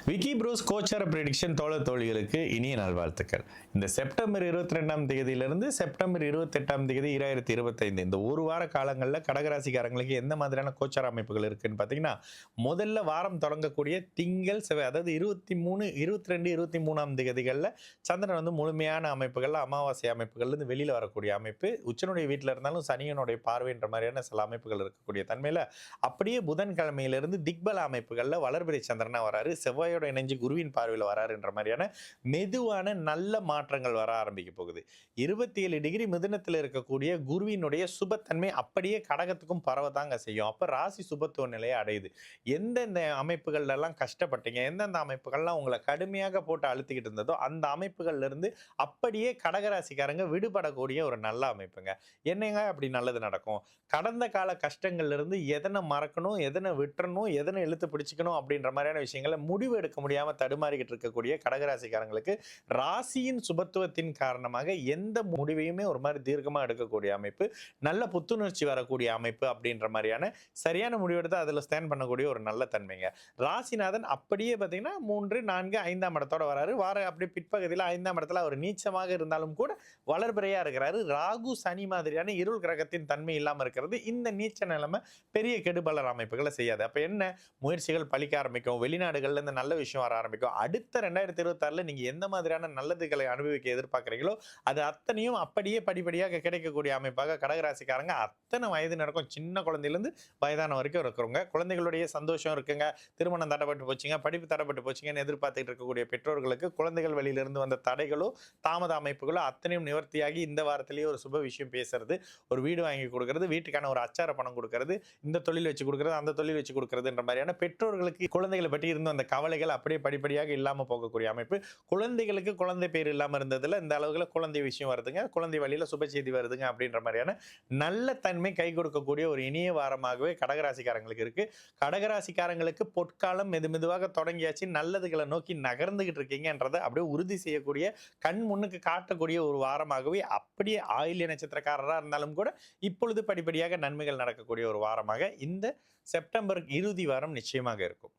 Vicky Bruce கோச்சார prediction தோழிகளுக்கு இனிய நல்வாழ்த்துக்கள். இந்த செப்டம்பர் 22ஆம் தேதியிலிருந்து செப்டம்பர் 28ஆம் தேதி 2025 இந்த ஒரு வார காலங்களில் கடகராசிக்காரங்களுக்கு எந்த மாதிரியான கோச்சார அமைப்புகள் இருக்குன்னு பார்த்தீங்கன்னா, முதல்ல வாரம் தொடங்கக்கூடிய திங்கள் செவ்வாய், அதாவது 23, 22, 23ஆம் தேதிகளில் சந்திரன் வந்து முழுமையான அமைப்புகள், அமாவாசை அமைப்புகள்லேருந்து வெளியில் வரக்கூடிய அமைப்பு, உச்சனுடைய வீட்டில் இருந்தாலும் சனியனுடைய பார்வைன்ற மாதிரியான சில அமைப்புகள் இருக்கக்கூடிய தன்மையில், அப்படியே புதன்கிழமையிலிருந்து திக்பல அமைப்புகளில் வளர்பிறை சந்திரனா வராரு, செவ்வாயோட இணைஞ்சு குருவின் பார்வையில் வராருன்ற மாதிரியான மெதுவான நல்ல மாற்றங்கள் வர ஆரம்பிக்க போகுது. 27 டிகிரி மிதுனத்தில் இருக்கக்கூடிய குருவினுடைய சுபத்தன்மை அப்படியே கடகத்துக்கும் பரவதாங்க செய்யும். அப்ப ராசி சுபத்துவ நிலையை அடையுது. எந்தெந்த அமைப்புகள்ல எல்லாம் கஷ்டப்பட்டீங்க, எந்தெந்த அமைப்புகள்லாம் உங்களை கடுமையாக போட்டு அழுத்திக்கிட்டு இருந்ததோ அந்த அமைப்புகள்ல இருந்து அப்படியே கடகராசிக்காரங்க விடுபடக்கூடிய ஒரு நல்ல அமைப்புங்க. என்னங்க அப்படி நல்லது நடக்கும்? கடந்த கால கஷ்டங்கள்ல இருந்து எதனை மறக்கணும், எதனை விட்டுறணும், எதனை இழுத்து பிடிச்சிக்கணும் அப்படின்ற மாதிரியான விஷயங்களை முடிவு எடுக்க முடியாம தடுமாறிக்கிட்டு இருக்கக்கூடிய கடகராசிக்காரங்களுக்கு ராசியின் சுபத்துவத்தின் காரணமாக எந்த முடிவையுமே ஒரு மாதிரி தீர்க்கமா எடுக்கக்கூடிய அமைப்பு, நல்ல புத்துணர்ச்சி வரக்கூடிய அமைப்பு அப்படின்ற மாதிரியான சரியான முடிவெடுத்து அதில் ஸ்டாண்ட் பண்ணக்கூடிய ஒரு நல்ல தன்மைங்க. ராசிநாதன் அப்படியே பார்த்தீங்கன்னா 3, 4, 5ஆம் இடத்தோட வராரு. வார அப்படி பிற்பகுதியில் 5ஆம் இடத்துல அவர் நீச்சமாக இருந்தாலும் கூட வளர்பிறையா இருக்கிறாரு. ராகு சனி மாதிரியான இருள் கிரகத்தின் தன்மை இல்லாமல் இருக்கிறது இந்த நீச்ச நிலைமை பெரிய கெடுபலர் அமைப்புகளை செய்யாது. அப்ப என்ன முயற்சிகள் பலிக்க ஆரம்பிக்கும், வெளிநாடுகள்ல இருந்து நல்ல விஷயம் வர ஆரம்பிக்கும். அடுத்த 2026 நீங்க எந்த மாதிரியான நல்லதுகளை அனுபவிக்க எதிர்பார்க்கிறீங்களோ அது அத்தனையும் அப்படியே படிப்படியாக கிடைக்கக்கூடிய அமைப்பாக கடகராசிக்காரங்க அத்தனை வயது நடக்கும். சின்ன குழந்தையிலிருந்து வயதான வரைக்கும் இருக்கிறவங்க, குழந்தைகளுடைய சந்தோஷம் இருக்குங்க, திருமணம் தடைப்பட்டு போச்சுங்க, படிப்பு தடைப்பட்டு போச்சுங்கன்னு எதிர்பார்த்துட்டு இருக்கக்கூடிய பெற்றோர்களுக்கு குழந்தைகள் வெளியிலிருந்து வந்த தடைகளோ தாமத அமைப்புகளோ அத்தனையும் நிவர்த்தியாகி இந்த வாரத்திலேயே ஒரு சுப விஷயம் பேசுறது, ஒரு வீடு வாங்கி கொடுக்கறது, வீட்டுக்கான ஒரு அச்சார பணம் கொடுக்கறது, இந்த தொழில் வச்சு கொடுக்கறது, அந்த தொழில் வச்சு கொடுக்கறதுன்ற மாதிரியான பெற்றோர்களுக்கு குழந்தைகளை பற்றி இருந்த அந்த கவலைகள் அப்படியே படிப்படியாக இல்லாமல் போகக்கூடிய அமைப்பு. குழந்தைகளுக்கு குழந்தை பேர் இல்லாமல் இருந்ததுல இந்த அளவுக்கு குழந்தை விஷயம் வருதுங்க, குழந்தை வழியில சுப செய்தி வருதுங்க அப்படின்ற மாதிரியான நல்ல தன்மை கை கொடுக்கக்கூடிய ஒரு இனிய வாரமாகவே கடகராசிக்காரங்களுக்கு இருக்கு. கடகராசிக்காரங்களுக்கு பொற்காலம் மெதுவாக தொடங்கியாச்சு, நல்லதுகளை நோக்கி நகர்ந்துகிட்டு இருக்கீங்கன்றதை அப்படியே உறுதி செய்யக்கூடிய, கண் முன்னுக்கு காட்டக்கூடிய ஒரு வாரமாகவே அப்படியே ஆயில்ய நட்சத்திரக்காரராக இருந்தாலும் கூட இப்பொழுது படிப்படியாக நன்மைகள் நடக்கக்கூடிய ஒரு வாரமாக இந்த செப்டம்பர் இறுதி வாரம் நிச்சயமாக இருக்கும்.